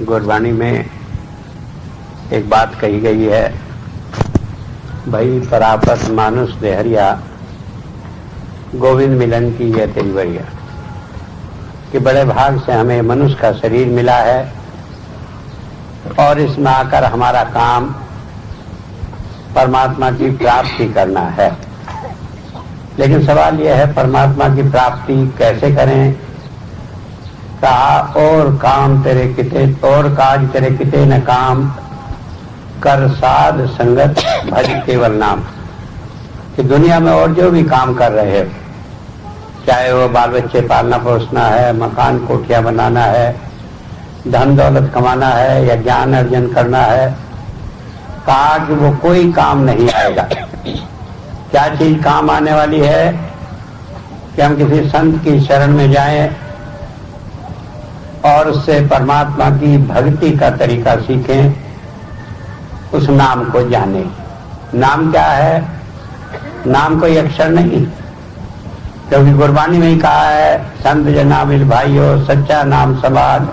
गुरबाणी में एक बात कही गई है, भई परापत मानुष देहरिया गोविंद मिलन की यह तेरी बढ़िया, कि बड़े भाग से हमें मनुष्य का शरीर मिला है और इसमें आकर हमारा काम परमात्मा की प्राप्ति करना है। लेकिन सवाल यह है, परमात्मा की प्राप्ति कैसे करें? कहा और काम तेरे किते और काज तेरे किते न काम, कर साध संगत भज केवल नाम। कि दुनिया में और जो भी काम कर रहे हो, चाहे वो बाल बच्चे पालना पोसना है, मकान कोठियां बनाना है, धन दौलत कमाना है या ज्ञान अर्जन करना है, कहा कि वो कोई काम नहीं आएगा। क्या चीज काम आने वाली है कि हम किसी संत की शरण में जाएं और उससे परमात्मा की भक्ति का तरीका सीखें, उस नाम को जाने। नाम क्या है? नाम कोई अक्षर नहीं, क्योंकि गुरबाणी में ही कहा है, संत जना मिल भाइयों सच्चा नाम समाज,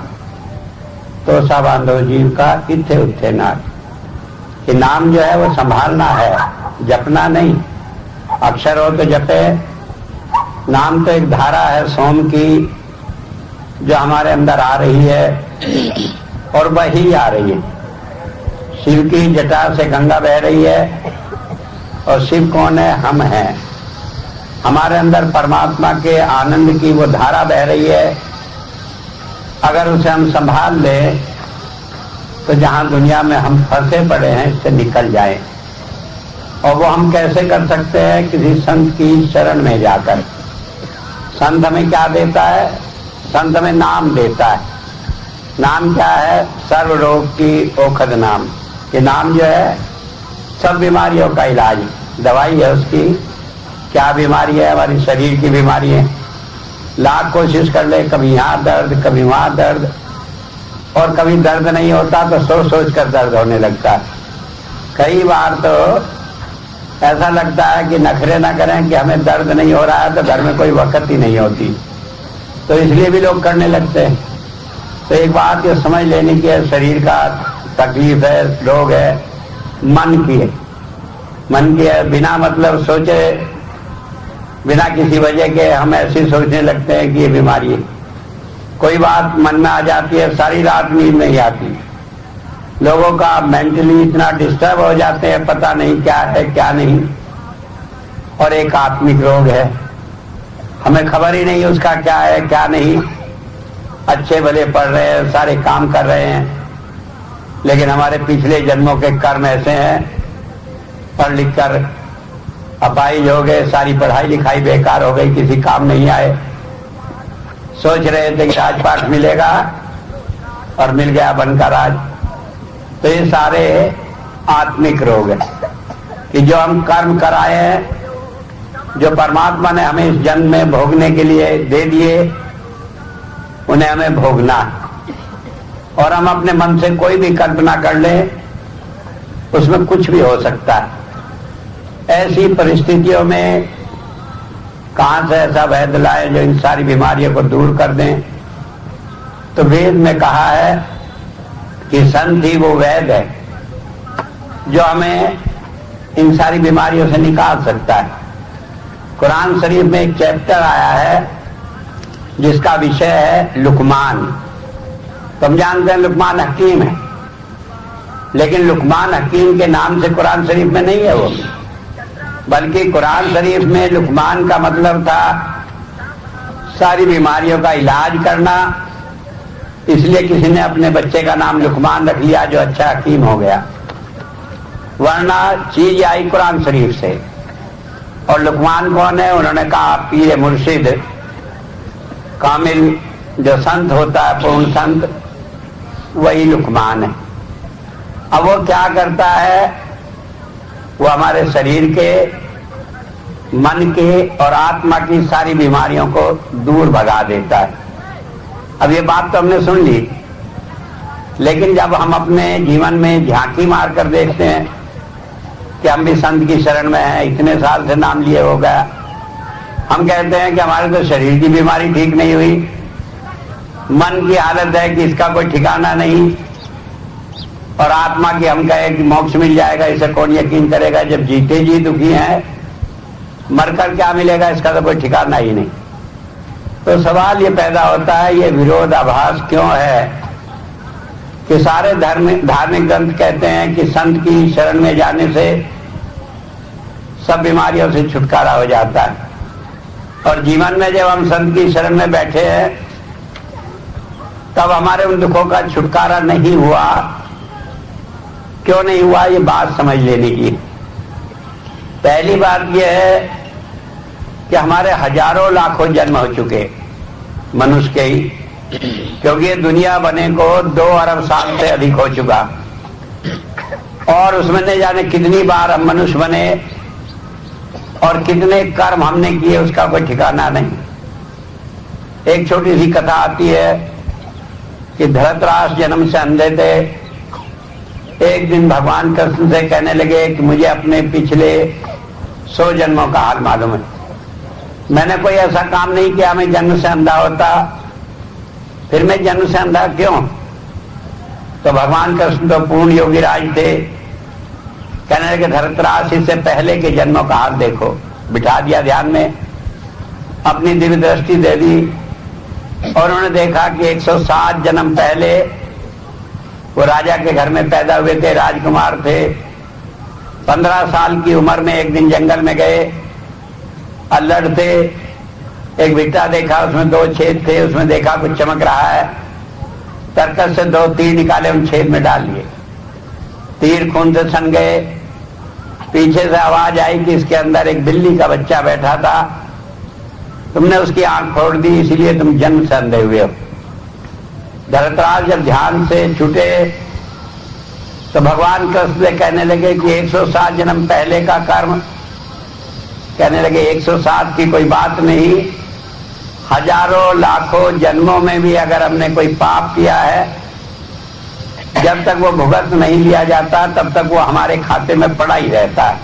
तो सा बांधो जीव का इथे उथे नाथ। कि नाम जो है वो संभालना है, जपना नहीं। अक्षर हो तो जपे। नाम तो एक धारा है सोम की, जो हमारे अंदर आ रही है और वही आ रही है। शिव की जटा से गंगा बह रही है और शिव कौन है? हम हैं। हमारे अंदर परमात्मा के आनंद की वो धारा बह रही है। अगर उसे हम संभाल लें तो जहां दुनिया में हम फंसे पड़े हैं इससे निकल जाएं। और वो हम कैसे कर सकते हैं? किसी संत की शरण में जाकर। संत हमें क्या देता है? संत हमें नाम देता है। नाम क्या है? सर्व रोग की औषध नाम। ये नाम जो है सब बीमारियों का इलाज, दवाई है उसकी। क्या बीमारी है? हमारी शरीर की बीमारी है। लाख कोशिश कर ले, कभी यहाँ दर्द कभी वहां दर्द, और कभी दर्द नहीं होता तो सोच सोच कर दर्द होने लगता है। कई बार तो ऐसा लगता है कि नखरे ना करें कि हमें दर्द नहीं हो रहा है तो घर में कोई वक़्त ही नहीं होती, तो इसलिए भी लोग करने लगते हैं। तो एक बात ये समझ लेने की है, शरीर का तकलीफ है, रोग है, मन की है। मन की है, बिना मतलब सोचे, बिना किसी वजह के हम ऐसे सोचने लगते हैं कि ये बीमारी है। कोई बात मन में आ जाती है, सारी रात नींद नहीं आती। लोगों का मेंटली इतना डिस्टर्ब हो जाते हैं, पता नहीं क्या है क्या नहीं। और एक आत्मिक रोग है, हमें खबर ही नहीं उसका क्या है क्या नहीं। अच्छे भले पढ़ रहे हैं, सारे काम कर रहे हैं, लेकिन हमारे पिछले जन्मों के कर्म ऐसे हैं, पढ़ लिख कर अपाहिज हो गए, सारी पढ़ाई लिखाई बेकार हो गई, किसी काम नहीं आए। सोच रहे थे कि राजपाट मिलेगा और मिल गया बनकर राज। तो ये सारे आत्मिक रोग हैं कि जो हम कर्म कराए हैं, जो परमात्मा ने हमें इस जन्म में भोगने के लिए दे दिए, उन्हें हमें भोगना है। और हम अपने मन से कोई भी कल्पना कर लें, उसमें कुछ भी हो सकता है। ऐसी परिस्थितियों में कहां से ऐसा वैद्य लाए जो इन सारी बीमारियों को दूर कर दें? तो वेद में कहा है कि संत ही वो वैद्य है जो हमें इन सारी बीमारियों से निकाल सकता है। कुरान शरीफ में एक चैप्टर आया है जिसका विषय है लुकमान। तुम जानते हैं लुकमान हकीम है, लेकिन लुकमान हकीम के नाम से कुरान शरीफ में नहीं है वो, बल्कि कुरान शरीफ में लुकमान का मतलब था सारी बीमारियों का इलाज करना। इसलिए किसी ने अपने बच्चे का नाम लुकमान रख लिया जो अच्छा हकीम हो गया, वरना चीज आई कुरान शरीफ से। और लुकमान कौन है? उन्होंने कहा पीर मुर्शिद कामिल, जो संत होता है पूर्ण संत, वही लुकमान है। अब वो क्या करता है? वो हमारे शरीर के, मन के और आत्मा की सारी बीमारियों को दूर भगा देता है। अब ये बात तो हमने सुन ली, लेकिन जब हम अपने जीवन में झांकी मार कर देखते हैं कि हम भी संत की शरण में हैं, इतने साल से नाम लिए हो गया, हम कहते हैं कि हमारे तो शरीर की बीमारी ठीक नहीं हुई, मन की हालत है कि इसका कोई ठिकाना नहीं, और आत्मा की हम कहे कि मोक्ष मिल जाएगा, इसे कौन यकीन करेगा? जब जीते जी दुखी हैं, मरकर क्या मिलेगा इसका तो कोई ठिकाना ही नहीं। तो सवाल ये पैदा होता है, ये विरोधाभास क्यों है कि सारे धार्मिक ग्रंथ कहते हैं कि संत की शरण में जाने से सब बीमारियों से छुटकारा हो जाता है, और जीवन में जब हम संत की शरण में बैठे हैं तब हमारे उन दुखों का छुटकारा नहीं हुआ। क्यों नहीं हुआ, ये बात समझ लेने की। पहली बात यह है कि हमारे हजारों लाखों जन्म हो चुके मनुष्य के ही, क्योंकि ये दुनिया बने को 2 अरब साल से अधिक हो चुका, और उसमें न जाने कितनी बार हम मनुष्य बने और कितने कर्म हमने किए उसका कोई ठिकाना नहीं। एक छोटी सी कथा आती है कि धृतराष्ट्र जन्म से अंधे थे। एक दिन भगवान कृष्ण से कहने लगे कि मुझे अपने पिछले 100 जन्मों का हाल मालूम है, मैंने कोई ऐसा काम नहीं किया मैं जन्म से अंधा होता, फिर मैं जन्म से अंधा क्यों? तो भगवान कृष्ण तो पूर्ण योगी राज थे, कहने लगे धृतराष्ट्र इससे पहले के जन्मों का हाल देखो। बिठा दिया ध्यान में, अपनी दिव्य दृष्टि दे दी, और उन्होंने देखा कि 107 जन्म पहले वो राजा के घर में पैदा हुए थे, राजकुमार थे। 15 साल की उम्र में एक दिन जंगल में गए, अल्लड़ थे, एक भिट्टा देखा, उसमें 2 छेद थे, उसमें देखा कुछ चमक रहा है, तरकस से 2 तीर निकाले, उन छेद में डाल लिए, तीर खून से सन गए। पीछे से आवाज आई कि इसके अंदर एक बिल्ली का बच्चा बैठा था, तुमने उसकी आंख फोड़ दी, इसीलिए तुम जन्म से अंधे हुए हो। धृतराष्ट्र जब ध्यान से छूटे तो भगवान कृष्ण से कहने लगे कि 107 जन्म पहले का कर्म, कहने लगे 107 की कोई बात नहीं, हजारों लाखों जन्मों में भी अगर हमने कोई पाप किया है, जब तक वो भुगत नहीं लिया जाता तब तक वो हमारे खाते में पड़ा ही रहता है,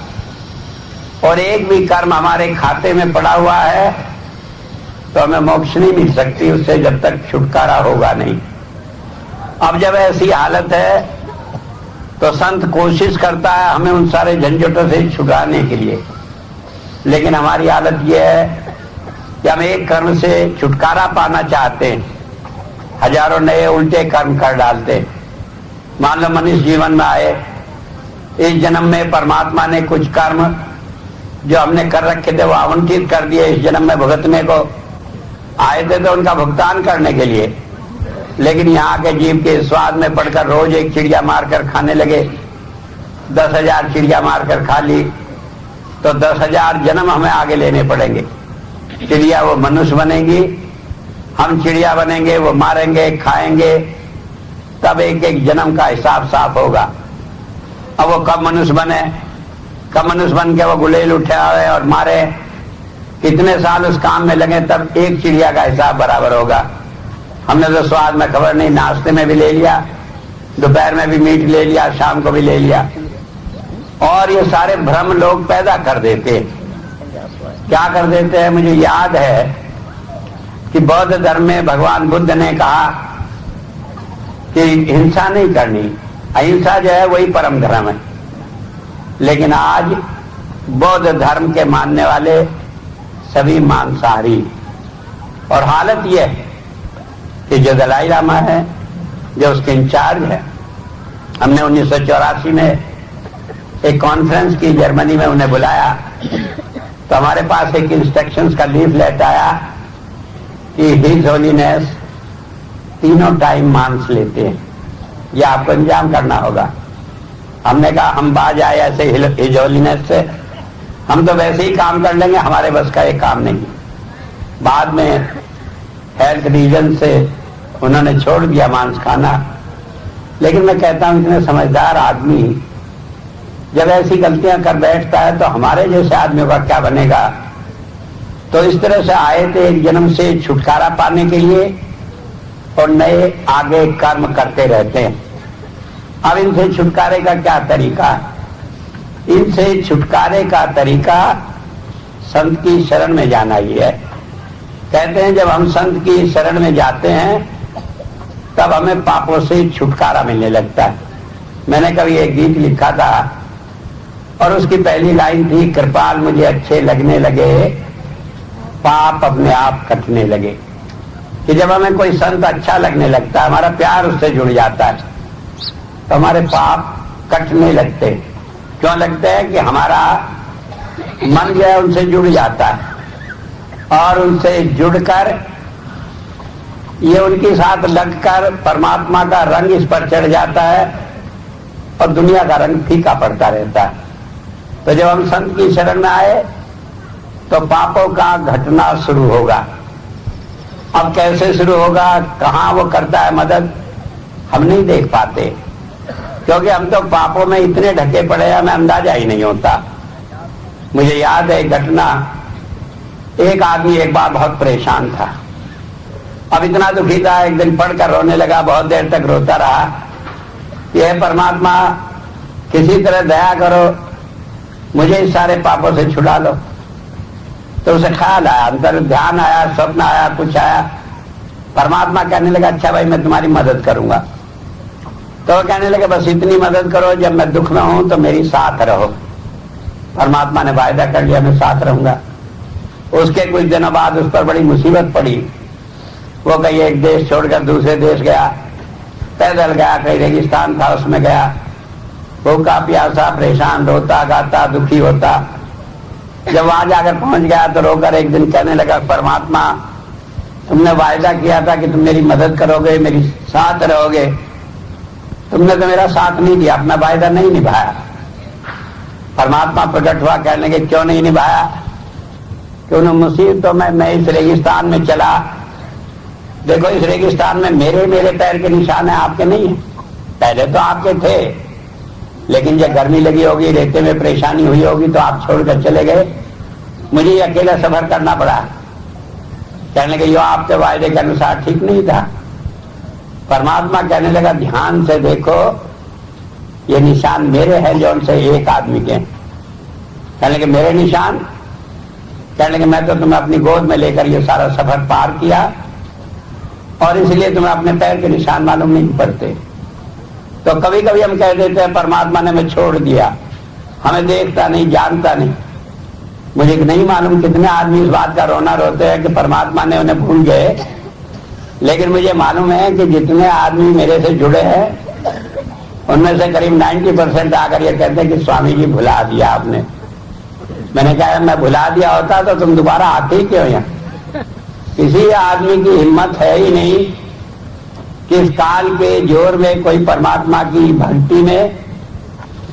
और एक भी कर्म हमारे खाते में पड़ा हुआ है तो हमें मोक्ष नहीं मिल सकती उससे जब तक छुटकारा होगा नहीं। अब जब ऐसी हालत है तो संत कोशिश करता है हमें उन सारे झंझटों से छुड़ाने के लिए, लेकिन हमारी हालत यह है कि हम एक कर्म से छुटकारा पाना चाहते हैं, हजारों नए उल्टे कर्म कर डालते हैं। मान लो मनुष्य जीवन में आए, इस जन्म में परमात्मा ने कुछ कर्म जो हमने कर रखे थे वो आवंटित कर दिए इस जन्म में भुगतने को। आए थे तो उनका भुगतान करने के लिए, लेकिन यहाँ के जीव के स्वाद में पड़कर रोज एक चिड़िया मारकर खाने लगे। 10,000 चिड़िया मारकर खा ली तो 10,000 जन्म हमें आगे लेने पड़ेंगे। चिड़िया वो मनुष्य बनेगी, हम चिड़िया बनेंगे, वो मारेंगे खाएंगे, तब एक एक जन्म का हिसाब साफ होगा। अब वो कब मनुष्य बने, कब मनुष्य बन के वो गुलेल उठाए और मारे, कितने साल उस काम में लगे, तब एक चिड़िया का हिसाब बराबर होगा। हमने तो स्वाद में खबर नहीं, नाश्ते में भी ले लिया, दोपहर में भी मीट ले लिया, शाम को भी ले लिया, और ये सारे भ्रम लोग पैदा कर देते हैं। क्या कर देते हैं? मुझे याद है कि बौद्ध धर्म में भगवान बुद्ध ने कहा कि हिंसा नहीं करनी, अहिंसा जो है वही परम धर्म है। लेकिन आज बौद्ध धर्म के मानने वाले सभी मांसाहारी, और हालत यह है कि जो दलाई लामा है, जो उसके इंचार्ज है, हमने 1984 में एक कॉन्फ्रेंस की जर्मनी में उन्हें बुलाया, तो हमारे पास एक इंस्ट्रक्शंस का लीफलेट आया कि हिज होलीनेस 3 टाइम मांस लेते हैं, यह आपको इंतजाम करना होगा। हमने कहा हम बाज आए ऐसे हिज होलीनेस से, हम तो वैसे ही काम कर लेंगे, हमारे बस का एक काम नहीं। बाद में हेल्थ रीजन से उन्होंने छोड़ दिया मांस खाना। लेकिन मैं कहता हूं इतने समझदार आदमी जब ऐसी गलतियां कर बैठता है तो हमारे जैसे आदमियों का क्या बनेगा। तो इस तरह से आए थे एक जन्म से छुटकारा पाने के लिए, और नए आगे कर्म करते रहते हैं। अब इनसे छुटकारे का क्या तरीका है? इनसे छुटकारे का तरीका संत की शरण में जाना ही है। कहते हैं जब हम संत की शरण में जाते हैं तब हमें पापों से छुटकारा मिलने लगता है। मैंने कभी एक गीत लिखा था और उसकी पहली लाइन थी, कृपाल मुझे अच्छे लगने लगे, पाप अपने आप कटने लगे। कि जब हमें कोई संत अच्छा लगने लगता है, हमारा प्यार उससे जुड़ जाता है, तो हमारे पाप कटने लगते। क्यों लगते हैं? कि हमारा मन जो है उनसे जुड़ जाता है और उनसे जुड़कर ये उनके साथ लगकर परमात्मा का रंग इस पर चढ़ जाता है और दुनिया का रंग फीका पड़ता रहता है। तो जब हम संत की शरण में आए तो पापों का घटना शुरू होगा। अब कैसे शुरू होगा, कहां वो करता है मदद, हम नहीं देख पाते, क्योंकि हम तो पापों में इतने ढके पड़े हैं, हमें अंदाजा ही नहीं होता। मुझे याद है घटना, एक आदमी एक बार बहुत परेशान था, अब इतना दुखी था, एक दिन पढ़कर रोने लगा, बहुत देर तक रोता रहा। यह परमात्मा किसी तरह दया करो, मुझे इस सारे पापों से छुड़ा लो। तो उसे ख्याल आया, अंतर ध्यान आया, स्वप्न आया, कुछ आया। परमात्मा कहने लगा, अच्छा भाई मैं तुम्हारी मदद करूंगा। तो वो कहने लगे, बस इतनी मदद करो, जब मैं दुख में हूं तो मेरी साथ रहो। परमात्मा ने वायदा कर लिया, मैं साथ रहूंगा। उसके कुछ दिनों बाद उस पर बड़ी मुसीबत पड़ी। वो कहीं एक देश छोड़कर दूसरे देश गया, पैदल गया, कहीं रेगिस्तान था उसमें गया, भूखा प्यासा, परेशान, रोता गाता, दुखी होता। जब वहां जाकर पहुंच गया तो रोकर एक दिन कहने लगा, परमात्मा तुमने वायदा किया था कि तुम मेरी मदद करोगे, मेरी साथ रहोगे, तुमने तो मेरा साथ नहीं दिया, अपना वायदा नहीं निभाया। परमात्मा प्रकट हुआ, कहने के क्यों नहीं निभाया? कि उन मुसीबतों में मैं इस रेगिस्तान में चला, देखो इस रेगिस्तान में मेरे पैर के निशान है, आपके नहीं है। पहले तो आपके थे, लेकिन जब गर्मी लगी होगी, रेते में परेशानी हुई होगी तो आप छोड़कर चले गए, मुझे अकेला सफर करना पड़ा। कहने के यो आपके वायदे के अनुसार ठीक नहीं था। परमात्मा कहने लगा, ध्यान से देखो, ये निशान मेरे हैं जो उनसे एक आदमी के। कहने के मेरे निशान? कहने के मैं तो तुम्हें अपनी गोद में लेकर ये सारा सफर पार किया और इसलिए तुम्हें अपने पैर के निशान मालूम नहीं पड़ते। तो कभी कभी हम कह देते हैं परमात्मा ने हमें छोड़ दिया, हमें देखता नहीं, जानता नहीं। मुझे नहीं मालूम कितने आदमी इस बात का रोना रोते हैं कि परमात्मा ने उन्हें भूल गए, लेकिन मुझे मालूम है कि जितने आदमी मेरे से जुड़े हैं उनमें से करीब 90% आकर ये कहते हैं कि स्वामी जी भुला दिया आपने। मैंने कहा मैं भुला दिया होता तो तुम दोबारा आते ही क्यों यहाँ? किसी आदमी की हिम्मत है ही नहीं कि इस काल के जोर में कोई परमात्मा की भक्ति में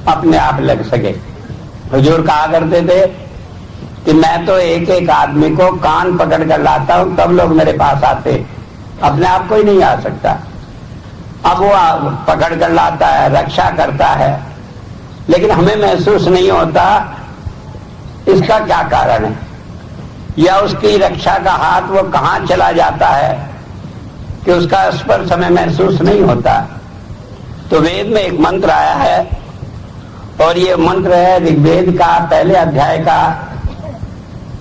अपने आप लग सके। हुजूर कहा करते थे कि मैं तो एक एक आदमी को कान पकड़ कर लाता हूं, तब लोग मेरे पास आते, अपने आप कोई नहीं आ सकता। अब वो पकड़ कर लाता है, रक्षा करता है, लेकिन हमें महसूस नहीं होता इसका क्या कारण है, या उसकी रक्षा का हाथ वो कहां चला जाता है कि उसका स्पर्श हमें महसूस नहीं होता। तो वेद में एक मंत्र आया है और ये मंत्र है ऋग्वेद का पहले अध्याय का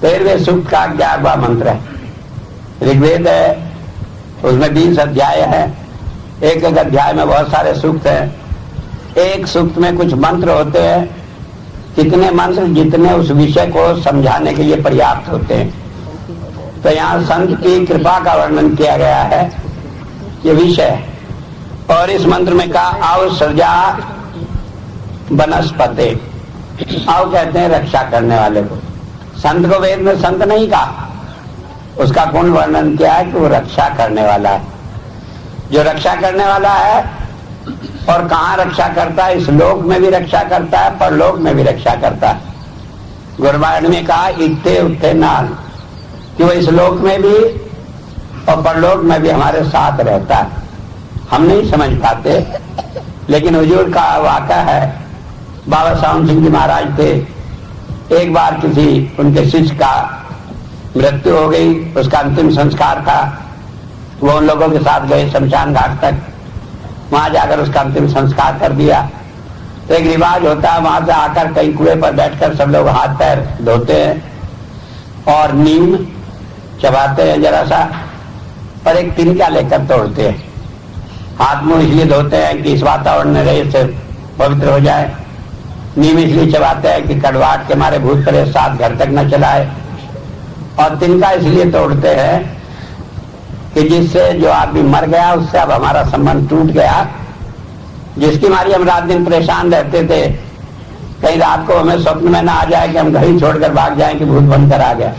13वें सूक्त का 11वां मंत्र है। ऋग्वेद है, उसमें 20 अध्याय है, एक एक अध्याय में बहुत सारे सूक्त हैं। एक सूक्त में कुछ मंत्र होते हैं, कितने मंत्र जितने उस विषय को समझाने के लिए पर्याप्त होते हैं। तो यहाँ संत की कृपा का वर्णन किया गया है, ये विषय। और इस मंत्र में कहा आव सृजा वनस्पते, आव कहते हैं रक्षा करने वाले को। संत को वेद में संत नहीं कहा, उसका गुण वर्णन किया है कि वो रक्षा करने वाला है। जो रक्षा करने वाला है और कहाँ रक्षा करता है, इस लोक में भी रक्षा करता है, परलोक में भी रक्षा करता है। गुरबाणी में कहा इत्थे उत्थे नाल, कि वो इस लोक में भी और परलोक में भी हमारे साथ रहता है। हम नहीं समझ पाते, लेकिन हुजूर का वाक़ा है। बाबा सावन सिंह जी महाराज थे, एक बार किसी उनके शिष्य का मृत्यु हो गई, उसका अंतिम संस्कार था। वो उन लोगों के साथ गए शमशान घाट तक, वहां जाकर उसका अंतिम संस्कार कर दिया। तो एक रिवाज होता है, वहां से आकर कहीं कुएं पर बैठकर सब लोग हाथ पैर धोते हैं और नीम चबाते हैं जरा सा, और एक तिनका लेकर तोड़ते हैं। हाथ मुंह इसलिए धोते हैं कि इस वातावरण में रहे से पवित्र हो जाए। नीम इसलिए चबाते हैं कि कड़वाहट के मारे भूत प्रेत 7 घर तक न चलाए। और तिनका इसलिए तोड़ते हैं कि जिससे जो आदमी मर गया उससे अब हमारा संबंध टूट गया, जिसकी मारी हम रात दिन परेशान रहते थे, कहीं रात को हमें स्वप्न में ना आ जाए कि हम घर ही छोड़कर भाग जाएं कि भूत बनकर आ गया।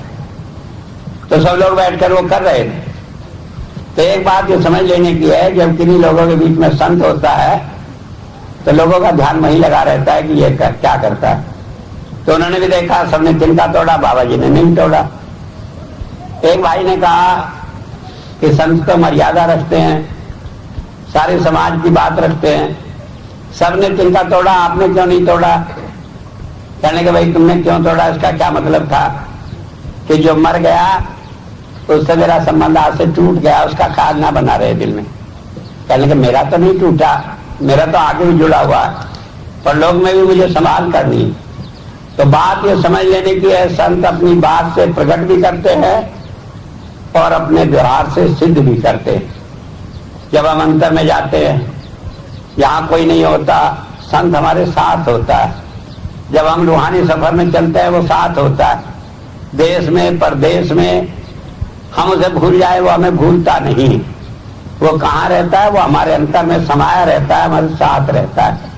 तो सब लोग बैठकर वो कर रहे थे। तो एक बात ये समझ लेने की है, जब किन्हीं लोगों के बीच में संत होता है तो लोगों का ध्यान वहीं लगा रहता है कि ये क्या करता है। तो उन्होंने भी देखा, सबने तिनका तोड़ा, बाबा जी ने नहीं तोड़ा। एक भाई ने कहा कि संत तो मर्यादा रखते हैं, सारे समाज की बात रखते हैं, सबने तिनका तोड़ा, आपने क्यों नहीं तोड़ा? कहने के भाई तुमने क्यों तोड़ा, इसका क्या मतलब था कि जो मर गया उससे मेरा संबंध आज से टूट गया, उसका खाद ना बना रहे दिल में। कहने के मेरा तो नहीं टूटा, मेरा तो आगे भी जुड़ा हुआ, पर लोग में भी मुझे संभाल करनी। तो बात ये समझ लेने की है, संत अपनी बात से प्रकट भी करते हैं और अपने व्यवहार से सिद्ध भी करते हैं। जब हम अंतर में जाते हैं, यहाँ कोई नहीं होता, संत हमारे साथ होता है। जब हम रूहानी सफर में चलते हैं वो साथ होता है। देश में परदेश में हम उसे भूल जाए वो हमें भूलता नहीं। वो कहाँ रहता है? वो हमारे अंतर में समाया रहता है, हमारे साथ रहता है।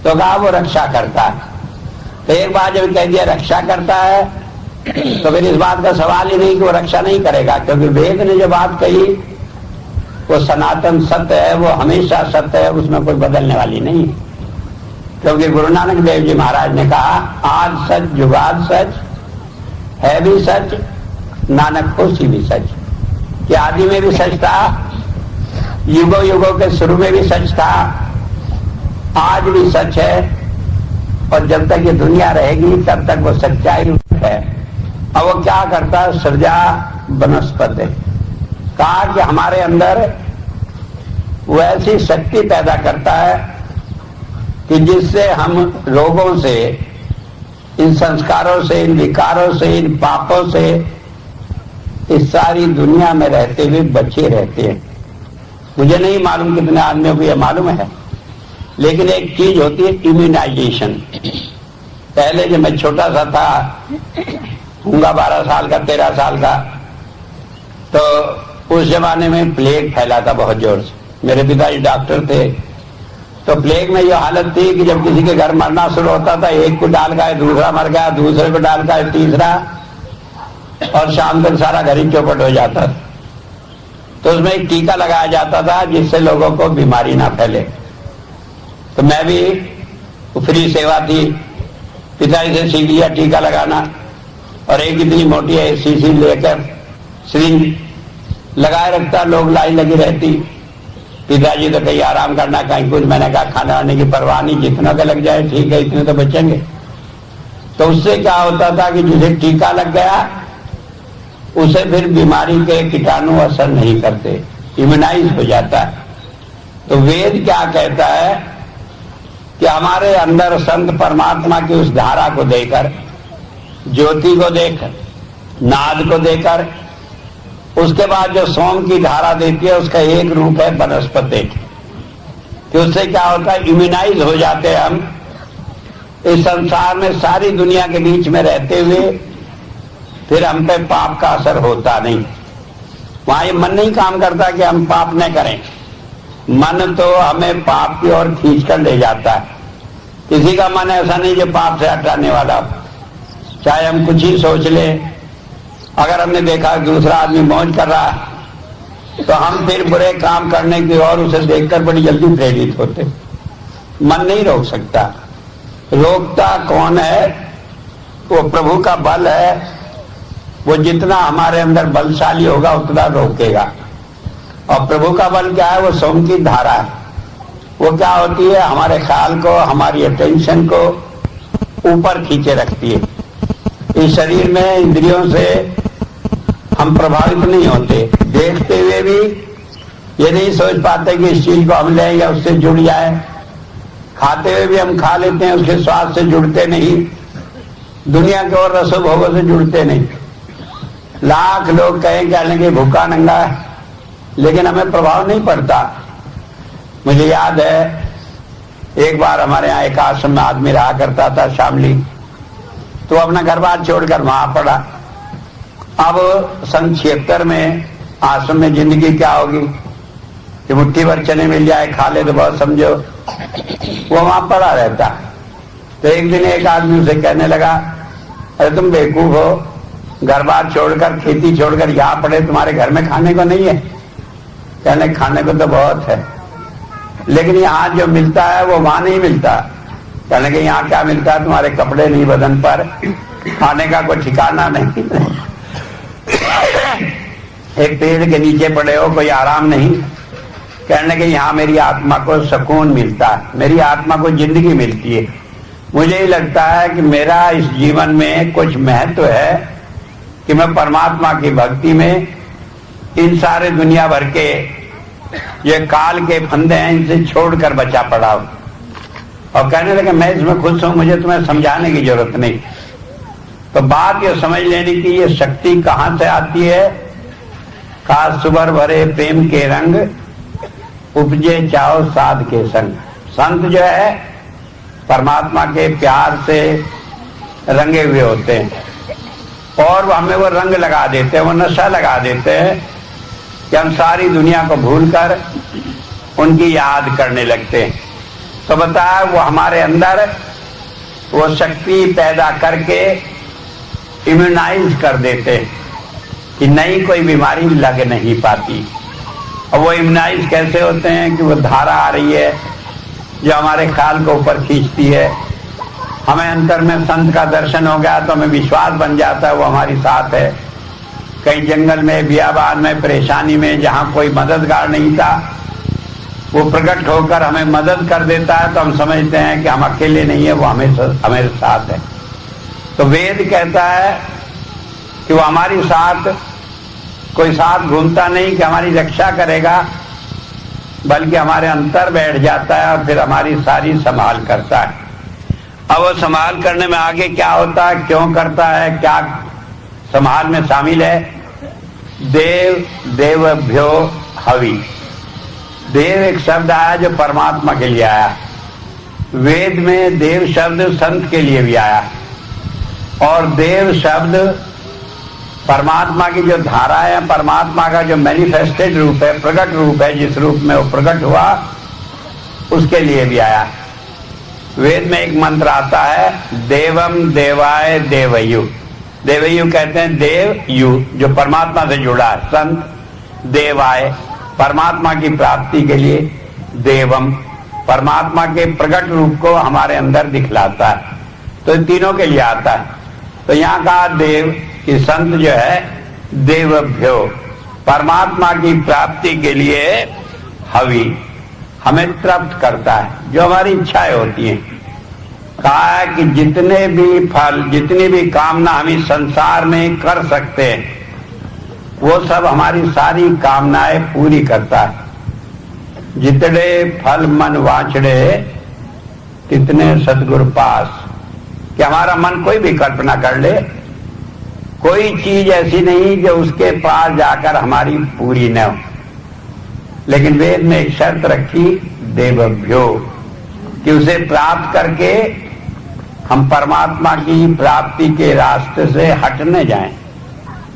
तो कहा वो रक्षा करता है। तो एक बार जब कह दिया रक्षा करता है तो फिर इस बात का सवाल ही नहीं कि वो रक्षा नहीं करेगा, क्योंकि वेद ने जो बात कही वो सनातन सत्य है, वो हमेशा सत्य है, उसमें कोई बदलने वाली नहीं। क्योंकि गुरु नानक देव जी महाराज ने कहा आज सच जुगाद सच है भी सच, नानक खुशी भी सच। कि आदि में भी सच था, युगों युगों के शुरू में भी सच था, आज भी सच है, और जब तक ये दुनिया रहेगी तब तक वो सच्चाई है। अब वो क्या करता है? सृजा वनस्पति, कहा कि हमारे अंदर वो ऐसी शक्ति पैदा करता है कि जिससे हम रोगों से, इन संस्कारों से, इन विकारों से, इन पापों से इस सारी दुनिया में रहते हुए बचे रहते हैं। मुझे नहीं मालूम कितने आदमियों को यह मालूम है, लेकिन एक चीज होती है इम्यूनाइजेशन। पहले जब मैं छोटा सा था, होऊंगा 12 साल का, 13 साल का, तो उस जमाने में प्लेग फैला था बहुत जोर से। मेरे पिताजी डॉक्टर थे, तो प्लेग में यह हालत थी कि जब किसी के घर मरना शुरू होता था, एक को डाल गया, दूसरा मर गया, दूसरे को डाल गया, तीसरा, और शाम तक सारा घर ही चौपट हो जाता था। तो उसमें एक टीका लगाया जाता था जिससे लोगों को बीमारी ना फैले। तो मैं भी, फ्री सेवा थी, पिताजी से सीख लिया टीका लगाना, और एक इतनी मोटी है शीशी लेकर सिरिंज लगाए रखता, लोग लाइन लगी रहती। पिताजी तो कहीं आराम करना, कहीं कुछ। मैंने कहा खाने वाने की परवाह नहीं, जितना का लग जाए ठीक है, इतने तो बचेंगे। तो उससे क्या होता था कि जिसे टीका लग गया उसे फिर बीमारी के कीटाणु असर नहीं करते, इम्यूनाइज हो जाता है। तो वेद क्या कहता है कि हमारे अंदर संत परमात्मा की उस धारा को देकर, ज्योति को देकर, नाद को देकर, उसके बाद जो सोम की धारा देती है उसका एक रूप है वनस्पति। कि उससे क्या होता है? इम्यूनाइज हो जाते हैं हम इस संसार में, सारी दुनिया के बीच में रहते हुए, फिर हम पे पाप का असर होता नहीं। वहां ये मन नहीं काम करता कि हम पाप न करें, मन तो हमें पाप की ओर खींच कर ले जाता है। किसी का मन ऐसा नहीं जो पाप से हटाने वाला, चाहे हम कुछ ही सोच ले। अगर हमने देखा दूसरा आदमी मौज कर रहा है तो हम फिर बुरे काम करने की ओर उसे देखकर बड़ी जल्दी प्रेरित होते। मन नहीं रोक सकता, रोकता कौन है? वो प्रभु का बल है। वो जितना हमारे अंदर बलशाली होगा उतना रोकेगा। और प्रभु का बल क्या है? वो सोम की धारा है। वो क्या होती है? हमारे ख्याल को, हमारी अटेंशन को ऊपर खींचे रखती है। इस शरीर में इंद्रियों से हम प्रभावित नहीं होते, देखते हुए भी ये नहीं सोच पाते कि इस चीज को हम लें या उससे जुड़ जाए। खाते हुए भी हम खा लेते हैं, उसके स्वाद से जुड़ते नहीं, दुनिया के और रसो भोगों से जुड़ते नहीं। लाख लोग कहें क्या लेंगे भूखा नंगा है, लेकिन हमें प्रभाव नहीं पड़ता। मुझे याद है एक बार हमारे यहाँ एक आश्रम में आदमी रहा करता था, शामली, तो अपना घर बार छोड़कर वहां पड़ा। अब सन 76 में आश्रम में जिंदगी क्या होगी कि मुट्ठी भर चने मिल जाए, खा ले तो बहुत समझो, वो वहां पड़ा रहता। तो एक दिन एक आदमी उसे कहने लगा, अरे तुम बेवकूफ हो, घर बार छोड़कर, खेती छोड़कर यहाँ पड़े, तुम्हारे घर में खाने को नहीं है? कहने खाने को तो बहुत है, लेकिन यहाँ जो मिलता है वो वहां नहीं मिलता। कहने के यहाँ क्या मिलता है? तुम्हारे कपड़े नहीं बदन पर, खाने का कोई ठिकाना नहीं, एक पेड़ के नीचे पड़े हो, कोई आराम नहीं। कहने के यहाँ मेरी आत्मा को सुकून मिलता है, मेरी आत्मा को जिंदगी मिलती है। मुझे ही लगता है कि मेरा इस जीवन में कुछ महत्व है कि मैं परमात्मा की भक्ति में इन सारे दुनिया भर के ये काल के फंदे हैं, इनसे छोड़कर बचा पड़ा हूं। और कहने लगे मैं इसमें खुश हूं, मुझे तुम्हें समझाने की जरूरत नहीं। तो बात ये समझ लेने की, ये शक्ति कहां से आती है? काश सुबर भरे प्रेम के रंग, उपजे चाहो साध के संग। संत जो है परमात्मा के प्यार से रंगे हुए होते हैं, और वो हमें वो रंग लगा देते हैं, वो नशा लगा देते हैं कि हम सारी दुनिया को भूलकर उनकी याद करने लगते हैं। तो बताया वो हमारे अंदर वो शक्ति पैदा करके इम्यूनाइज कर देते हैं कि नई कोई बीमारी लग नहीं पाती। और वो इम्यूनाइज कैसे होते हैं कि वो धारा आ रही है जो हमारे ख्याल को ऊपर खींचती है। हमें अंतर में संत का दर्शन हो गया तो हमें विश्वास बन जाता है वो हमारी साथ है। कहीं जंगल में, बियाबान में, परेशानी में जहां कोई मददगार नहीं था, वो प्रकट होकर हमें मदद कर देता है, तो हम समझते हैं कि हम अकेले नहीं है, वो हमें साथ है। तो वेद कहता है कि वो हमारी साथ, कोई साथ घूमता नहीं कि हमारी रक्षा करेगा, बल्कि हमारे अंतर बैठ जाता है और फिर हमारी सारी संभाल करता है। अब वो संभाल करने में आगे क्या होता है, क्यों करता है, क्या संभाल में शामिल है? देव देवभ्यो हवि। देव एक शब्द आया जो परमात्मा के लिए आया। वेद में देव शब्द संत के लिए भी आया, और देव शब्द परमात्मा की जो धारा है, परमात्मा का जो मैनिफेस्टेड रूप है, प्रकट रूप है, जिस रूप में वो प्रकट हुआ उसके लिए भी आया। वेद में एक मंत्र आता है, देवम देवाय देवयु। देवयु कहते हैं देव यु, जो परमात्मा से जुड़ा है। संत देवाय, परमात्मा की प्राप्ति के लिए, देवम, परमात्मा के प्रकट रूप को हमारे अंदर दिखलाता है। तो इन तीनों के लिए आता है। तो यहाँ कहा देव कि संत जो है देवभ्यो, परमात्मा की प्राप्ति के लिए हवि, हमें तृप्त करता है, जो हमारी इच्छाएं होती हैं। कहा है कि जितने भी फल, जितनी भी कामना हम इस संसार में कर सकते हैं, वो सब हमारी सारी कामनाएं पूरी करता है। जितने फल मन वांछड़े तितने सतगुरु पास, कि हमारा मन कोई भी कल्पना कर ले, कोई चीज ऐसी नहीं जो उसके पास जाकर हमारी पूरी न हो। लेकिन वेद में एक शर्त रखी, देवभ्यो, कि उसे प्राप्त करके हम परमात्मा की प्राप्ति के रास्ते से हटने जाएं।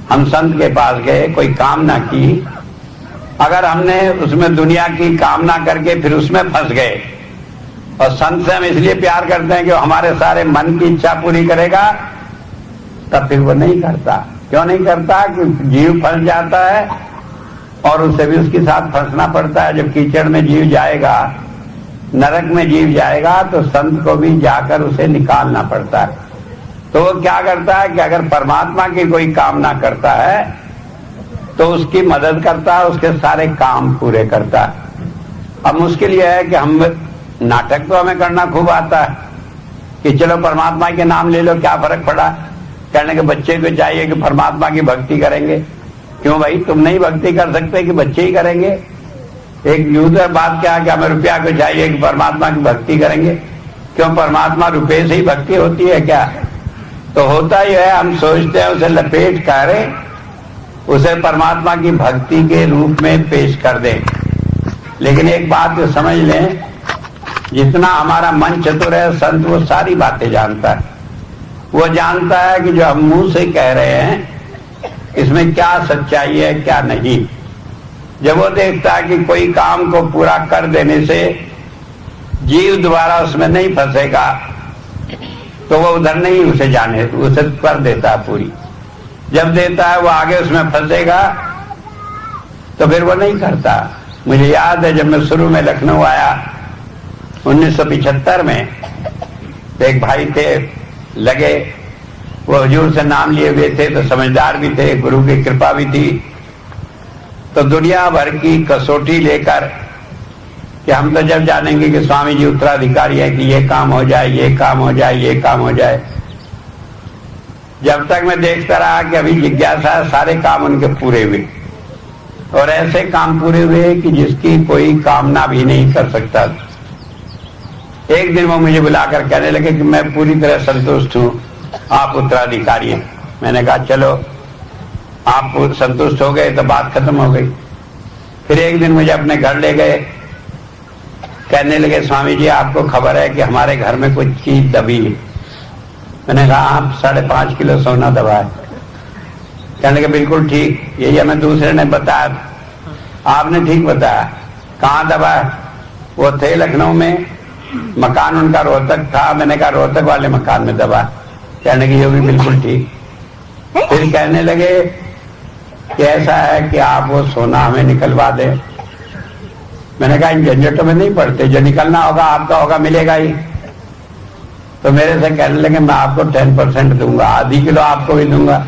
हम संत के पास गए, कोई कामना की, अगर हमने उसमें दुनिया की कामना करके फिर उसमें फंस गए, और संत से हम इसलिए प्यार करते हैं कि वो हमारे सारे मन की इच्छा पूरी करेगा, तब फिर वो नहीं करता। क्यों नहीं करता? कि जीव फंस जाता है और उसे भी उसके साथ फंसना पड़ता है। जब कीचड़ में जीव जाएगा, नरक में जीव जाएगा, तो संत को भी जाकर उसे निकालना पड़ता है। तो वो क्या करता है कि अगर परमात्मा की कोई कामना करता है तो उसकी मदद करता है, उसके सारे काम पूरे करता है। अब मुश्किल यह है कि हम, नाटक तो हमें करना खूब आता है कि चलो परमात्मा के नाम ले लो, क्या फर्क पड़ा। कहने के बच्चे को चाहिए कि परमात्मा की भक्ति करेंगे। क्यों भाई, तुम नहीं भक्ति कर सकते कि बच्चे ही करेंगे? एक यूजर बात क्या कि हमें रुपया को चाहिए कि परमात्मा की भक्ति करेंगे। क्यों, परमात्मा रुपये से ही भक्ति होती है क्या? तो होता ही है, हम सोचते हैं उसे लपेट कर उसे परमात्मा की भक्ति के रूप में पेश कर दें। लेकिन एक बात जो समझ लें, जितना हमारा मन चतुर है संत वो सारी बातें जानता है। वो जानता है कि जो हम मुंह से कह रहे हैं इसमें क्या सच्चाई है क्या नहीं। जब वो देखता है कि कोई काम को पूरा कर देने से जीव दोबारा उसमें नहीं फंसेगा तो वो उधर नहीं उसे जाने, उसे कर देता है पूरी। जब देता है वो आगे उसमें फंसेगा तो फिर वो नहीं करता। मुझे याद है जब मैं शुरू में लखनऊ आया 1975 में, तो एक भाई थे लगे, वो हुजूर से नाम लिए हुए थे तो समझदार भी थे, गुरु की कृपा भी थी। तो दुनिया भर की कसौटी लेकर कि हम तो जब जानेंगे कि स्वामी जी उत्तराधिकारी है कि ये काम हो जाए, ये काम हो जाए, ये काम हो जाए। जब तक मैं देखता रहा कि अभी जिज्ञासा सारे काम उनके पूरे हुए, और ऐसे काम पूरे हुए कि जिसकी कोई कामना भी नहीं कर सकता। एक दिन वो मुझे बुलाकर कहने लगे कि मैं पूरी तरह संतुष्ट हूं, आप उत्तराधिकारी हैं। मैंने कहा चलो, आप संतुष्ट हो गए तो बात खत्म हो गई। फिर एक दिन मुझे अपने घर ले गए, कहने लगे स्वामी जी आपको खबर है कि हमारे घर में कुछ चीज दबी है। मैंने कहा आप 5.5 किलो सोना दबा है। कहने लगे बिल्कुल ठीक, यही हमें दूसरे ने बताया। आपने ठीक बताया, कहाँ दबा है? वो थे लखनऊ में, मकान उनका रोहतक था। मैंने कहा रोहतक वाले मकान में दबा। कहने की ये भी बिल्कुल ठीक। फिर कहने लगे कि ऐसा है कि आप वो सोना हमें निकलवा दें। मैंने कहा इन झंझटों में नहीं पड़ते, जो निकलना होगा आपका होगा, मिलेगा ही। तो मेरे से कहने लगे मैं आपको 10% दूंगा, आधी किलो आपको भी दूंगा।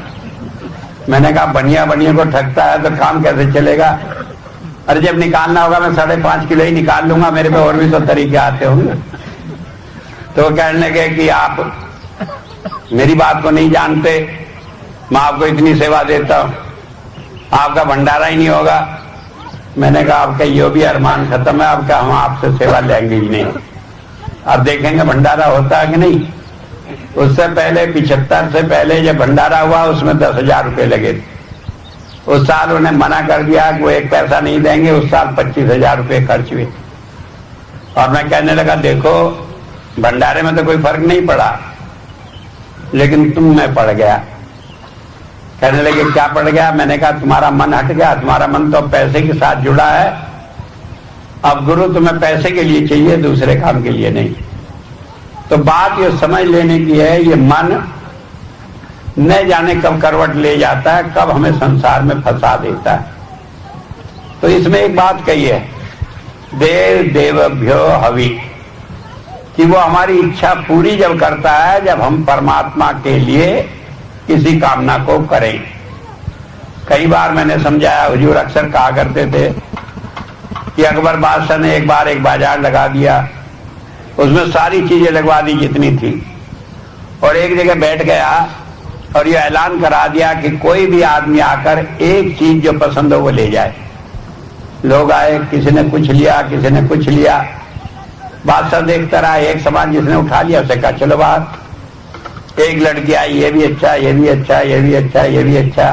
मैंने कहा बढ़िया बढ़िया को ठगता है तो काम कैसे चलेगा? अरे जब निकालना होगा मैं 5.5 किलो ही निकाल लूंगा, मेरे पे और भी तो तरीके आते होंगे। तो कहने लगे कि आप मेरी बात को नहीं जानते, मैं आपको इतनी सेवा देता हूं, आपका भंडारा ही नहीं होगा। मैंने कहा आपका यो भी अरमान खत्म है, आपका हम आपसे सेवा लेंगे ही नहीं। अब देखेंगे भंडारा होता है कि नहीं। उससे पहले 75 से पहले जब भंडारा हुआ उसमें 10,000 रुपये लगे थे। उस साल उन्हें मना कर दिया कि वो 1 पैसा नहीं देंगे। उस साल 25,000 रुपये खर्च हुए। और मैं कहने लगा देखो भंडारे में तो कोई फर्क नहीं पड़ा, लेकिन तुम में पड़ गया। कहने लगे क्या पड़ गया? मैंने कहा तुम्हारा मन हट गया, तुम्हारा मन तो पैसे के साथ जुड़ा है। अब गुरु तुम्हें पैसे के लिए चाहिए, दूसरे काम के लिए नहीं। तो बात ये समझ लेने की है, ये मन न जाने कब करवट ले जाता है, कब हमें संसार में फंसा देता है। तो इसमें एक बात कही है, देव देवभ्यो हवि, कि वो हमारी इच्छा पूरी जब करता है जब हम परमात्मा के लिए किसी कामना को करें। कई बार मैंने समझाया, हुजूर अक्सर कहा करते थे कि अकबर बादशाह ने एक बार एक बाजार लगा दिया, उसमें सारी चीजें लगवा दी जितनी थी, और एक जगह बैठ गया और ये ऐलान करा दिया कि कोई भी आदमी आकर एक चीज जो पसंद हो वो ले जाए। लोग आए, किसी ने कुछ लिया, किसी ने कुछ लिया। बादशाह देखता रहा, एक सामान जिसने उठा लिया उसे कहा चलो बाहर। एक लड़की आई, ये भी अच्छा, ये भी अच्छा, ये भी अच्छा, ये भी अच्छा।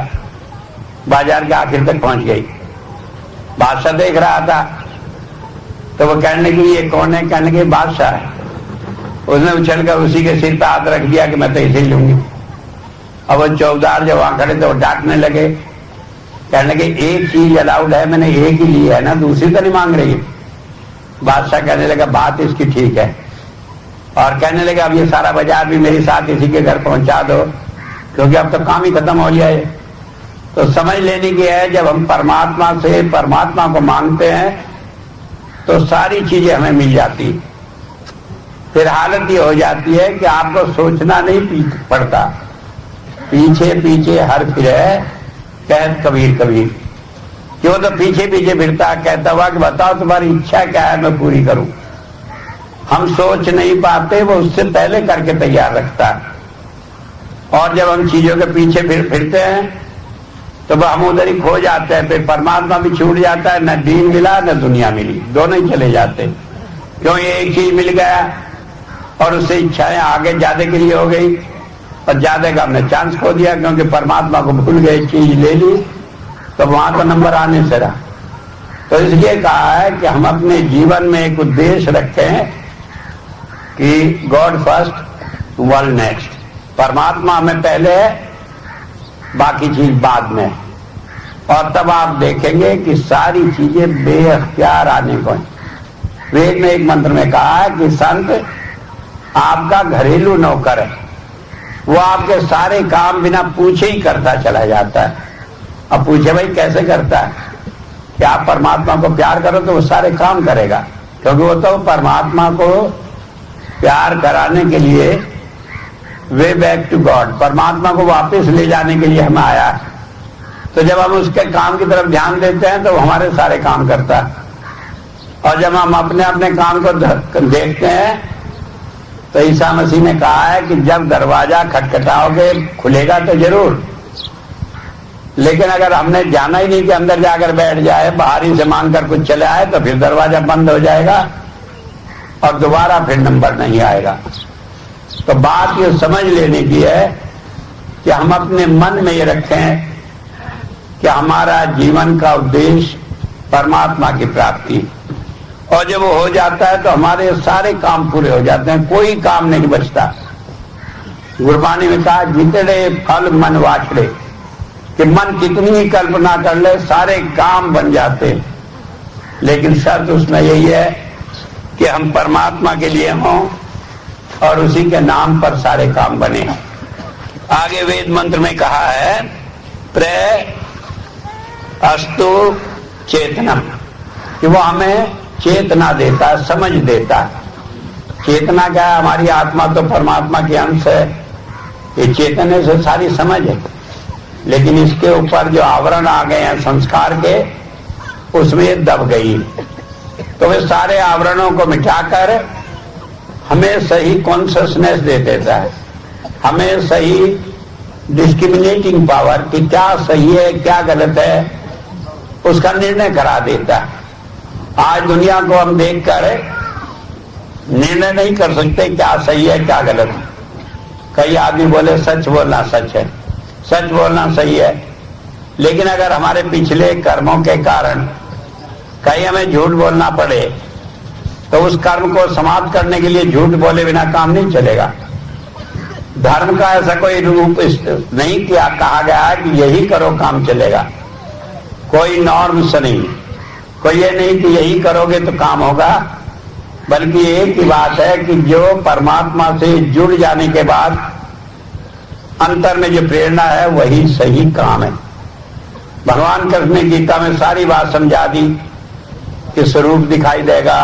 बाजार के आखिर तक पहुंच गई। बादशाह देख रहा था तो वो कहने लगी ये कौन है? कहने लगे बादशाह है। उसने उछलकर उसी के सिर पर हाथ रख दिया कि मैं तो इसे ही लूंगी। अब वो चौकीदार जब वहां खड़े थे वो डांटने लगे, कहने लगे एक चीज अलाउड है, मैंने एक ही ली है ना, दूसरी तो नहीं मांग रही। बादशाह कहने लगा बात इसकी ठीक है, और कहने लगा अब ये सारा बाजार भी मेरे साथ इसी के घर पहुंचा दो, क्योंकि अब तो काम ही खत्म हो गया है। तो समझ लेने की है, जब हम परमात्मा से परमात्मा को मांगते हैं तो सारी चीजें हमें मिल जाती। फिर हालत ये हो जाती है कि आपको सोचना नहीं पड़ता, पीछे पीछे हर फिरे कहत कबीर कबीर। क्यों? तो पीछे पीछे फिरता, कहता हुआ कि बताओ तुम्हारी इच्छा क्या है, मैं पूरी करूं। हम सोच नहीं पाते, वो उससे पहले करके तैयार रखता है। और जब हम चीजों के पीछे फिरते हैं तो हम उधर ही खो जाते हैं। फिर परमात्मा भी छूट जाता है, न दीन मिला न दुनिया मिली, दोनों ही चले जाते। क्यों? ये एक चीज मिल गया और उससे इच्छाएं आगे ज्यादा के लिए हो गई, और ज्यादा का हमने चांस खो दिया, क्योंकि परमात्मा को भूल गए, चीज ले ली, तो वहां तो नंबर आने से रहा। तो इसलिए कहा है कि हम अपने जीवन में एक उद्देश्य रखें कि गॉड फर्स्ट वर्ल्ड नेक्स्ट, परमात्मा में पहले है, बाकी चीज बाद में। और तब आप देखेंगे कि सारी चीजें बेअख्तियार आने को हैं। वेद में एक मंत्र में कहा है कि संत आपका घरेलू नौकर है, वो आपके सारे काम बिना पूछे ही करता चला जाता है। अब पूछे भाई कैसे करता है? कि आप परमात्मा को प्यार करो तो वो सारे काम करेगा, क्योंकि वो तो परमात्मा को प्यार कराने के लिए वे बैक टू गॉड, परमात्मा को वापस ले जाने के लिए हमें आया है। तो जब हम उसके काम की तरफ ध्यान देते हैं तो हमारे सारे काम करता है, और जब हम अपने अपने काम को देखते हैं तो ईसा मसीह ने कहा है कि जब दरवाजा खटखटाओगे खुलेगा तो जरूर, लेकिन अगर हमने जाना ही नहीं कि अंदर जाकर बैठ जाए, बाहर ही से मांगकर कुछ चले आए, तो फिर दरवाजा बंद हो जाएगा और दोबारा फिर नंबर नहीं आएगा। तो बात ये समझ लेने की है कि हम अपने मन में ये रखें कि हमारा जीवन का उद्देश्य परमात्मा की प्राप्ति, और जब वो हो जाता है तो हमारे सारे काम पूरे हो जाते हैं, कोई काम नहीं बचता। गुरबानी में कहा जितने फल मन वाछड़े, कि मन कितनी ही कल्पना कर ले सारे काम बन जाते, लेकिन शर्त उसमें यही है कि हम परमात्मा के लिए हों और उसी के नाम पर सारे काम बने। आगे वेद मंत्र में कहा है प्रे अस्तु चेतनम, कि वो हमें चेतना देता है, समझ देता है। चेतना क्या है? हमारी आत्मा तो परमात्मा के अंश है, ये चेतने से सारी समझ है, लेकिन इसके ऊपर जो आवरण आ गए हैं संस्कार के, उसमें ये दब गई। तो वे सारे आवरणों को मिटाकर हमें सही कॉन्शियसनेस दे देता है, हमें सही डिस्क्रिमिनेटिंग पावर कि क्या सही है क्या गलत है उसका निर्णय करा देता है। आज दुनिया को हम देखकर निर्णय नहीं कर सकते क्या सही है क्या गलत है। कई आदमी बोले सच बोलना सच है, सच बोलना सही है, लेकिन अगर हमारे पिछले कर्मों के कारण कहीं हमें झूठ बोलना पड़े तो उस कर्म को समाप्त करने के लिए झूठ बोले बिना काम नहीं चलेगा। धर्म का ऐसा कोई रूप नहीं किया, कहा गया है कि यही करो काम चलेगा, कोई नॉर्म्स नहीं, कोई ये नहीं कि यही करोगे तो काम होगा, बल्कि एक ही बात है कि जो परमात्मा से जुड़ जाने के बाद अंतर में जो प्रेरणा है वही सही काम है। भगवान कृष्ण ने गीता में सारी बात समझा दी कि स्वरूप दिखाई देगा,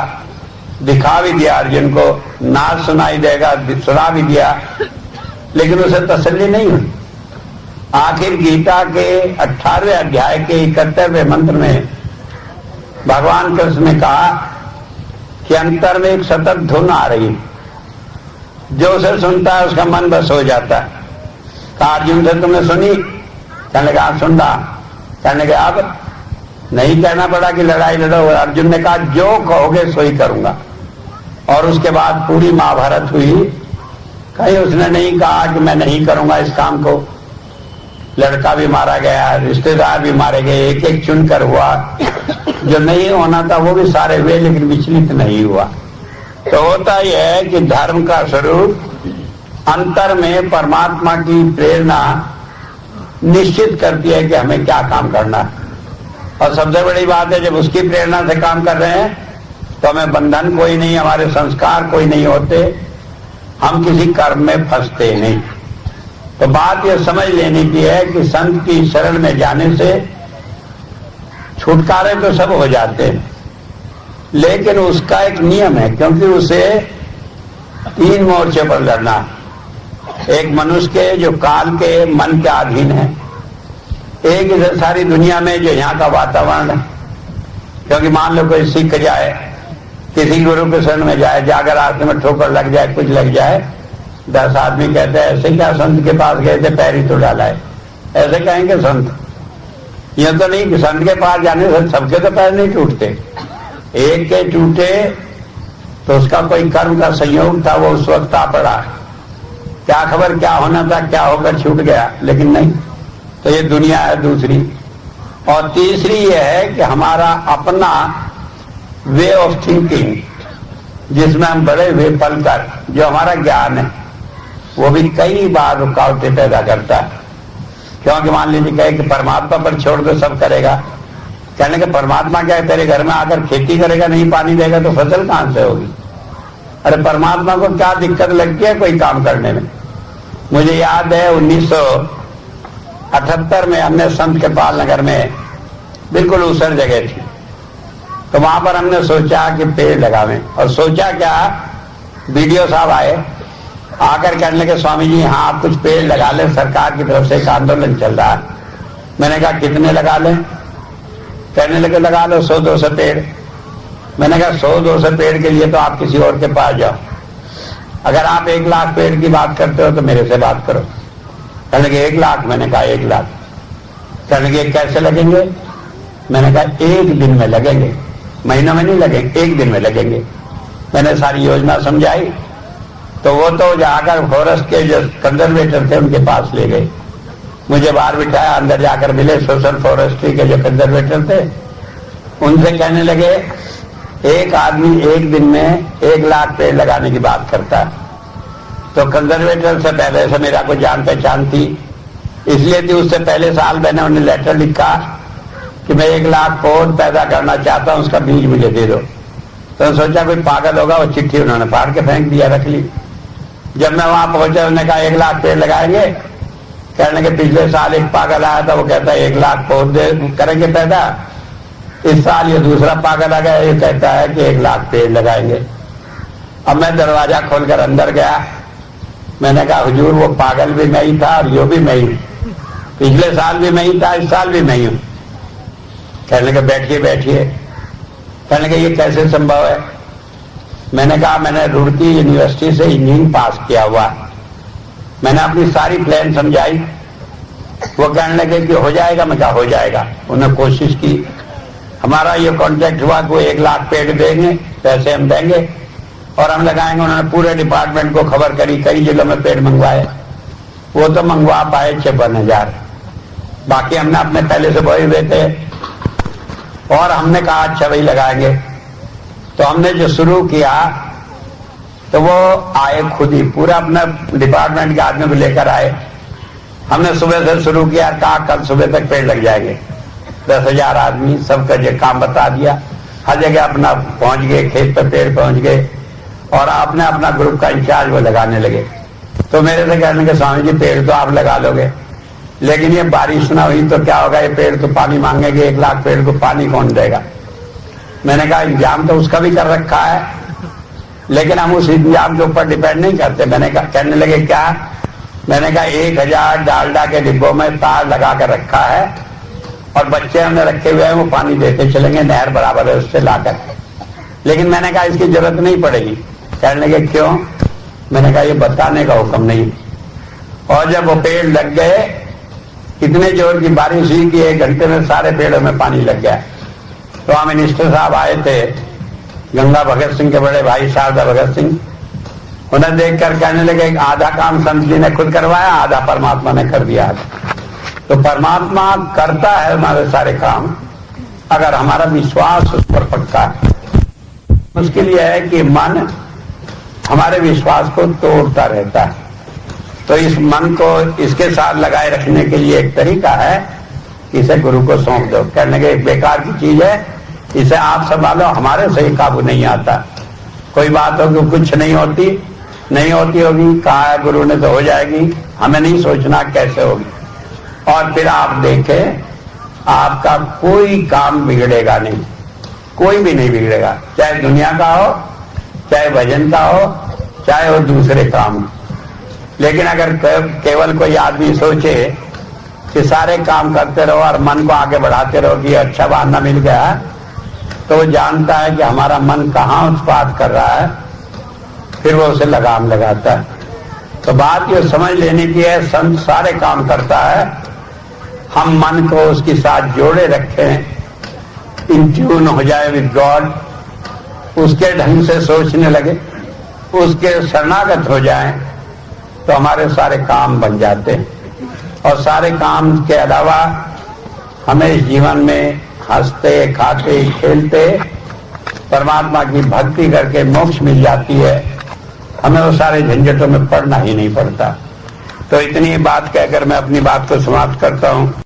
दिखा भी दिया अर्जुन को, नाद सुनाई देगा, सुना भी दिया, लेकिन उसे तसल्ली नहीं हुई। आखिर गीता के 18वें अध्याय के 71वें मंत्र में भगवान कृष्ण ने कहा कि अंतर में एक सतत धुन आ रही, जो उसे सुनता है उसका मन बस हो जाता है। कहा अर्जुन से तुमने सुनी? कहने लगा सुन रहा। कहने लगा अब नहीं कहना पड़ा कि लड़ाई लड़ो। अर्जुन ने कहा जो कहोगे सो ही करूंगा। और उसके बाद पूरी महाभारत हुई, कहीं उसने नहीं कहा कि मैं नहीं करूंगा इस काम को। लड़का भी मारा गया, रिश्तेदार भी मारे गए, एक एक चुनकर हुआ, जो नहीं होना था वो भी सारे हुए, लेकिन विचलित नहीं हुआ। तो होता यह है कि धर्म का स्वरूप अंतर में परमात्मा की प्रेरणा निश्चित करती है कि हमें क्या काम करना है। और सबसे बड़ी बात है जब उसकी प्रेरणा से काम कर रहे हैं तो हमें बंधन कोई नहीं, हमारे संस्कार कोई नहीं होते, हम किसी कर्म में फंसते नहीं। तो बात यह समझ लेने की है कि संत की शरण में जाने से छुटकारे तो सब हो जाते हैं, लेकिन उसका एक नियम है, क्योंकि उसे 3 मोर्चे पर लड़ना है। एक मनुष्य के जो काल के मन के अधीन है, एक इधर सारी दुनिया में जो यहाँ का वातावरण है। क्योंकि मान लो कोई सीख जाए, किसी गुरु के शरण में जाए, जाकर रास्ते में ठोकर लग जाए, कुछ लग जाए, 10 आदमी कहते हैं ऐसे क्या संत के पास गए थे पैर ही तो डाला है, ऐसे कहेंगे संत। यह तो नहीं कि संत के पास जाने से सबके तो पैर नहीं टूटते, एक के टूटे तो उसका कोई कर्म का संयोग था, वो उस वक्त आ पड़ा, क्या खबर क्या होना था, क्या होकर छूट गया, लेकिन नहीं। तो ये दुनिया है दूसरी, और तीसरी यह है कि हमारा अपना वे ऑफ थिंकिंग, जिसमें हम बड़े हुए पल कर जो हमारा ज्ञान है वो भी कई बार रुकावटें पैदा करता है। क्योंकि मान लीजिए कहे कि परमात्मा पर छोड़ दो सब करेगा, कहने के परमात्मा क्या है, तेरे घर में आकर खेती करेगा, नहीं पानी देगा तो फसल कहां से होगी। अरे परमात्मा को क्या दिक्कत लगती है कोई काम करने में। मुझे याद है 1978 में हमने संत कृपाल नगर में बिल्कुल ऊसर जगह थी, तो वहां पर हमने सोचा कि पेड़ लगावें। और सोचा क्या, बीडीओ साहब आए, आकर कहने लगे स्वामी जी हाँ आप कुछ पेड़ लगा लें, सरकार की तरफ से एक आंदोलन चल रहा है। मैंने कहा कितने लगा लें, कहने लगे लगा लो 100-200 पेड़। मैंने कहा 100-200 पेड़ के लिए तो आप किसी और के पास जाओ, अगर आप 1 लाख पेड़ की बात करते हो तो मेरे से बात करो। कहने लगे 1 लाख, मैंने कहा 1 लाख। कहने लगे कैसे लगेंगे, मैंने कहा 1 दिन में लगेंगे, महीनों में नहीं लगेंगे, 1 दिन में लगेंगे। मैंने सारी योजना समझाई तो वो तो जाकर फॉरेस्ट के जो कंजर्वेटर थे उनके पास ले गए, मुझे बाहर बिठाया, अंदर जाकर मिले सोशल फॉरेस्ट्री के जो कंजर्वेटर थे, उनसे कहने लगे एक आदमी 1 दिन में 1 लाख पेड़ लगाने की बात करता है। तो कंजर्वेटर से पहले से मेरा कोई जान पहचान थी, इसलिए थी उससे पहले साल मैंने उन्हें लेटर लिखा कि मैं 1 लाख पौध पैदा करना चाहता हूं, उसका बीज मुझे दे दो। तो सोचा कोई पागल होगा, वो चिट्ठी उन्होंने फाड़ के फेंक दिया, रख ली। जब मैं वहां पहुंचा उन्होंने कहा 1 लाख पेड़ लगाएंगे, कहने के पिछले साल एक पागल आया था, वो कहता है 1 लाख पौध करेंगे पैदा। इस साल ये दूसरा पागल आ गया, ये कहता है कि 1 लाख पेड़ लगाएंगे। अब मैं दरवाजा खोलकर अंदर गया, मैंने कहा हुजूर वो पागल भी मैं ही था और यो भी मैं ही, पिछले साल भी मैं ही था, इस साल भी मैं ही हूं। कहने के बैठिए बैठिए। कहने के ये कैसे संभव है। मैंने कहा मैंने रुड़की यूनिवर्सिटी से इंजीनियरिंग पास किया हुआ, मैंने अपनी सारी प्लान समझाई। वो कहने लगे कि हो जाएगा, मैं कहा हो जाएगा। उन्होंने कोशिश की, हमारा ये कॉन्ट्रैक्ट हुआ कि वो 1 लाख पेड़ देंगे, पैसे हम देंगे और हम लगाएंगे। उन्होंने पूरे डिपार्टमेंट को खबर करी, कई जिलों में पेड़ मंगवाए, वो तो मंगवा पाए 56,000, बाकी हमने अपने पहले से बोए हुए थे। और हमने कहा अच्छा वही लगाएंगे। तो हमने जो शुरू किया तो वो आए खुद ही, पूरा अपना डिपार्टमेंट के आदमी को लेकर आए। हमने सुबह से शुरू किया, कहा कल सुबह तक पेड़ लग जाएंगे। 10,000 आदमी, सबका जो काम बता दिया, हर जगह अपना पहुंच गए, खेत पर पेड़ पहुंच गए और आपने अपना ग्रुप का इंचार्ज वो लगाने लगे। तो मेरे से कहने के स्वामी जी पेड़ तो आप लगा लोगे, लेकिन ये बारिश ना हुई तो क्या होगा, ये पेड़ तो पानी मांगेंगे, 1 लाख पेड़ को पानी कौन देगा। मैंने कहा इंतजाम तो उसका भी कर रखा है, लेकिन हम उस इंतजाम के ऊपर डिपेंड नहीं करते। मैंने कहा, कहने लगे क्या, मैंने कहा 1000 डालडा के डिब्बों में तार लगा कर रखा है और बच्चे हमने रखे हुए हैं, वो पानी देते चलेंगे, नहर बराबर है उससे लाकर। लेकिन मैंने कहा इसकी जरूरत नहीं पड़ेगी। कहने लगे क्यों, मैंने कहा ये बताने का हुक्म नहीं। और जब वो पेड़ लग गए, इतने जोर की बारिश हुई कि 1 घंटे में सारे पेड़ों में पानी लग गया। तो वहां मिनिस्टर साहब आए थे, गंगा भगत सिंह के बड़े भाई शारदा भगत सिंह, उन्हें देखकर कहने लगे आधा काम संत जी ने खुद करवाया, आधा परमात्मा ने कर दिया। तो परमात्मा करता है हमारे सारे काम अगर हमारा विश्वास उस पर पक्का है। मुश्किल यह है कि मन हमारे विश्वास को तोड़ता रहता है। तो इस मन को इसके साथ लगाए रखने के लिए एक तरीका है, इसे गुरु को सौंप दो। कहने के बेकार की चीज है, इसे आप संभालो, हमारे से ही काबू नहीं आता। कोई बात होगी कुछ नहीं होती होगी, कहा है गुरु ने तो हो जाएगी, हमें नहीं सोचना कैसे होगी। और फिर आप देखें आपका कोई काम बिगड़ेगा नहीं, कोई भी नहीं बिगड़ेगा, चाहे दुनिया का हो, चाहे भजन का हो, चाहे वो दूसरे काम। लेकिन अगर केवल कोई आदमी सोचे कि सारे काम करते रहो और मन को आगे बढ़ाते रहो कि अच्छा बहाना मिल गया, तो वो जानता है कि हमारा मन कहाँ उत्पाद कर रहा है, फिर वो उसे लगाम लगाता है। तो बात ये समझ लेने की है, संत सारे काम करता है, हम मन को उसके साथ जोड़े रखें, इन ट्यून हो जाए विद गॉड, उसके ढंग से सोचने लगे, उसके शरणागत हो जाएं, तो हमारे सारे काम बन जाते हैं। और सारे काम के अलावा हमें इस जीवन में हंसते खाते खेलते परमात्मा की भक्ति करके मोक्ष मिल जाती है। हमें वो सारे झंझटों में पड़ना ही नहीं पड़ता। तो इतनी बात कहकर मैं अपनी बात को समाप्त करता हूं।